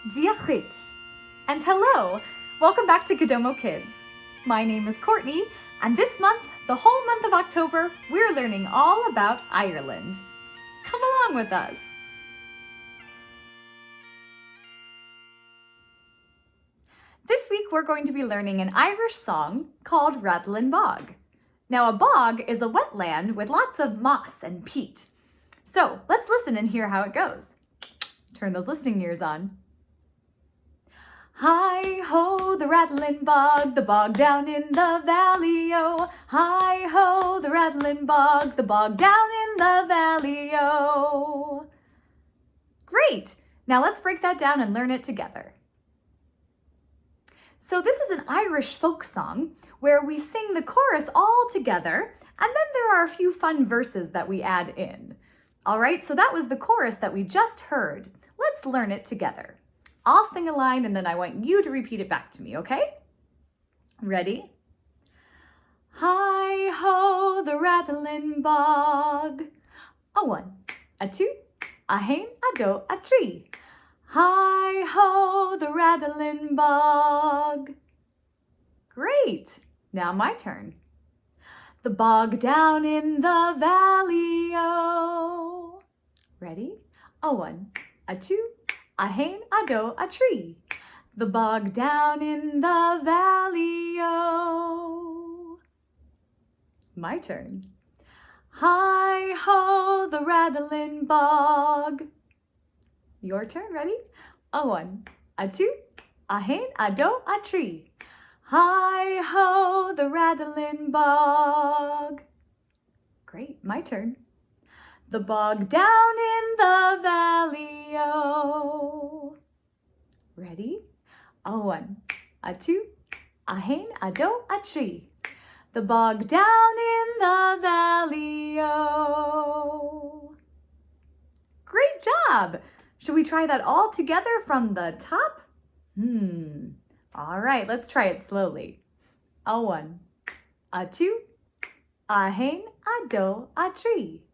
Diachit. And hello, welcome back to Kodomo Kids. My name is Courtney, and this month, the whole month of October, we're learning all about Ireland. Come along with us. This week, we're going to be learning an Irish song called Rattlin Bog. Now, a bog is a wetland with lots of moss and peat. So let's listen and hear how it goes. Turn those listening ears on. Hi-ho, the Rattlin Bog, the bog down in the valley-o. Hi-ho, the Rattlin Bog, the bog down in the valley-o. Great! Now let's break that down and learn it together. So this is an Irish folk song where we sing the chorus all together, and then there are a few fun verses that we add in. All right, so that was the chorus that we just heard. Let's learn it together. I'll sing a line and then I want you to repeat it back to me, okay? Ready? Hi-ho, the Rattlin Bog. A one, a two, a hain, a do, a tree. Hi-ho, the Rattlin Bog. Great! Now my turn. The bog down in the valley-o. Ready? A one, a two, a hain, a do, a tree. The bog down in the valley-o. My turn. Hi-ho, the Rattlin Bog. Your turn, ready? A one, a two, a hain, a do, a tree. Hi-ho, the Rattlin Bog. Great, my turn. The bog down in the valley-o. Ready? A one, a two, a hain, a do, a tree. The bog down in the valley-o. Great job! Should we try that all together from the top? All right, let's try it slowly. A one, a two, a hain, a do, a tree.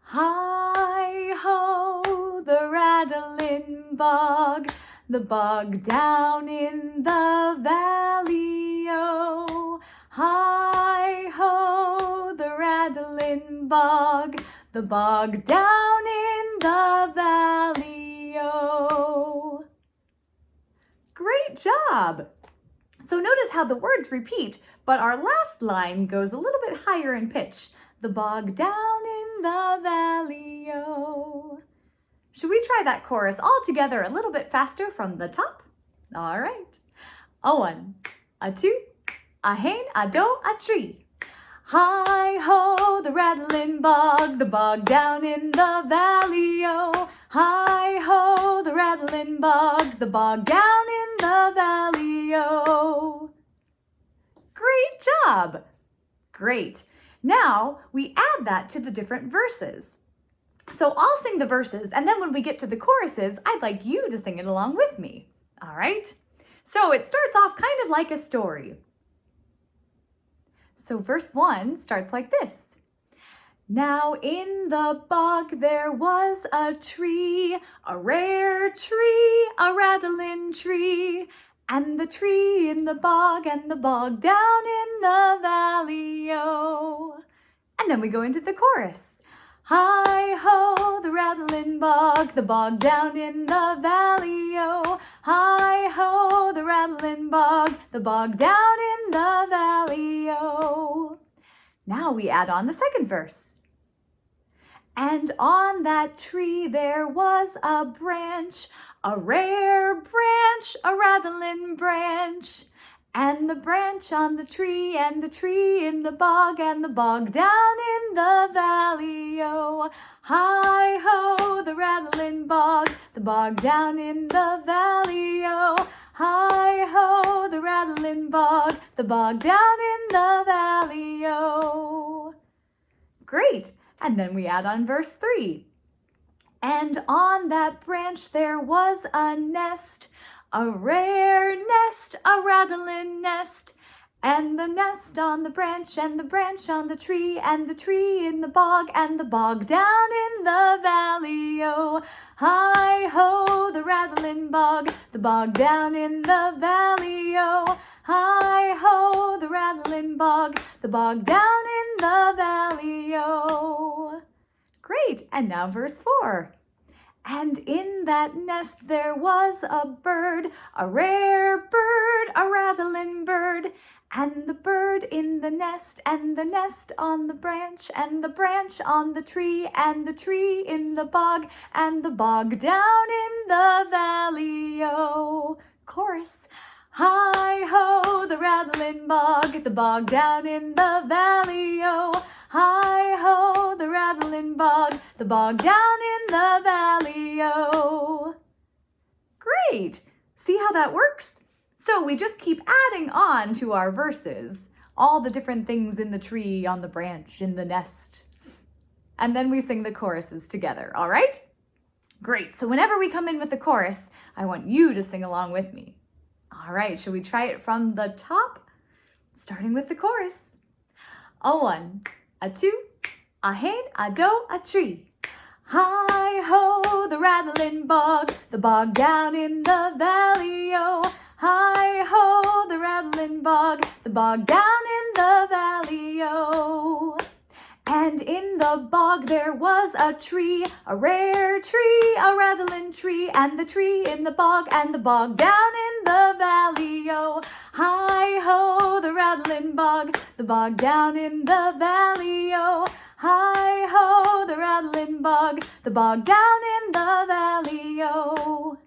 Hi-ho, the Rattlin Bog, the bog down in the valley-o. Hi-ho, the Rattlin Bog, the bog down in the valley-o. Great job! So notice how the words repeat, but our last line goes a little bit higher in pitch. The bog down in the valley-o. Should we try that chorus all together a little bit faster from the top? All right. A one, a two, a hain, a do, a tree. Hi-ho, the Rattlin Bog, the bog down in the valley-o. Hi-ho, the Rattlin Bog, the bog down in the valley-o. Great job! Great. Now we add that to the different verses. So I'll sing the verses, and then when we get to the choruses, I'd like you to sing it along with me. All right? So it starts off kind of like a story. So verse 1 starts like this. Now in the bog there was a tree, a rare tree, a rattling tree, and the tree in the bog and the bog down in the valley-o. And then we go into the chorus. Hi-ho, the Rattlin Bog, the bog down in the valley-o. Hi-ho, the Rattlin Bog, the bog down in the valley-o. Now we add on the second verse. And on that tree there was a branch, a rare branch, a rattling branch. And the branch on the tree, and the tree in the bog, and the bog down in the valley-o. Hi-ho, the Rattlin Bog, the bog down in the valley-o. Hi-ho, the Rattlin Bog, the bog down in the valley-o. Great, and then we add on verse 3. And on that branch there was a nest, a rare nest, a rattling nest, and the nest on the branch, and the branch on the tree, and the tree in the bog, and the bog down in the valley-o. valley-o. Hi-ho, the Rattlin Bog, the bog down in the valley-o. Hi-ho, the Rattlin Bog, the bog down in the valley-o. Great, and now verse 4. And in that nest there was a bird, a rare bird, a rattling bird. And the bird in the nest, and the nest on the branch, and the branch on the tree, and the tree in the bog, and the bog down in the valley-o. Chorus. Hi-ho, the Rattlin Bog, the bog down in the valley-o. Hi-ho, the Rattlin Bog, the bog down in the valley-o. Great! See how that works? So we just keep adding on to our verses, all the different things in the tree, on the branch, in the nest. And then we sing the choruses together, all right? Great, so whenever we come in with the chorus, I want you to sing along with me. All right, shall we try it from the top? Starting with the chorus. A 1, a 2, a hen, a doe, a tree. Hi-ho, the Rattlin Bog, the bog down in the valley-o. Hi-ho, the Rattlin Bog, the bog down in the valley-o. And in the bog there was a tree, a rare tree, a rattling tree, and the tree in the bog, and the bog down in the valley-o. Hi-ho, the Rattlin Bog, the bog down in the valley-o. Hi-ho, the Rattlin Bog, the bog down in the valley-o.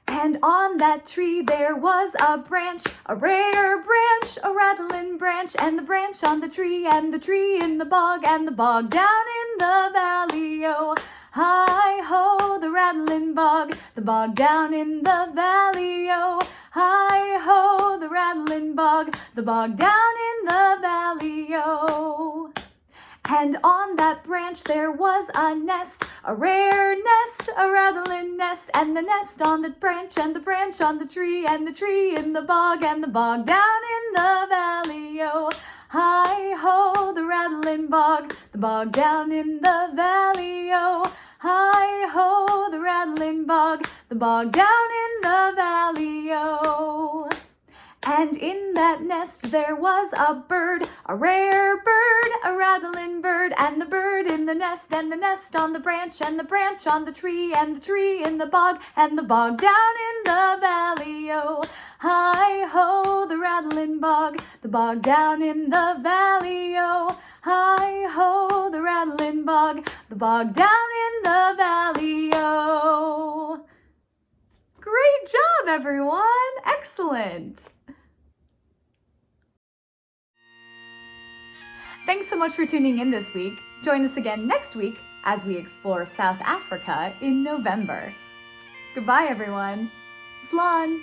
And on that tree there was a branch, a rare branch, a rattling branch, and the branch on the tree, and the tree in the bog, and the bog down in the valley-o. Hi-ho, the Rattlin Bog, the bog down in the valley-o. Hi-ho, the Rattlin Bog, the bog down in the valley-o. And on that branch there was a nest, a rare nest, a rattling nest, and the nest on the branch, and the branch on the tree, and the tree in the bog, and the bog down in the valley-o. Hi-ho, the Rattlin Bog, the bog down in the valley-o. Hi-ho, the Rattlin Bog, the bog down in the valley-o. And in that nest there was a bird, a rare bird, a rattling bird, and the bird in the nest, and the nest on the branch, and the branch on the tree, and the tree in the bog, and the bog down in the valley-o. Hi-ho, the Rattlin Bog, the bog down in the valley-o. Hi-ho, the Rattlin Bog, the bog down in the valley-o. Great job, everyone! Excellent! Thanks so much for tuning in this week. Join us again next week as we explore South Africa in November. Goodbye, everyone. Slán!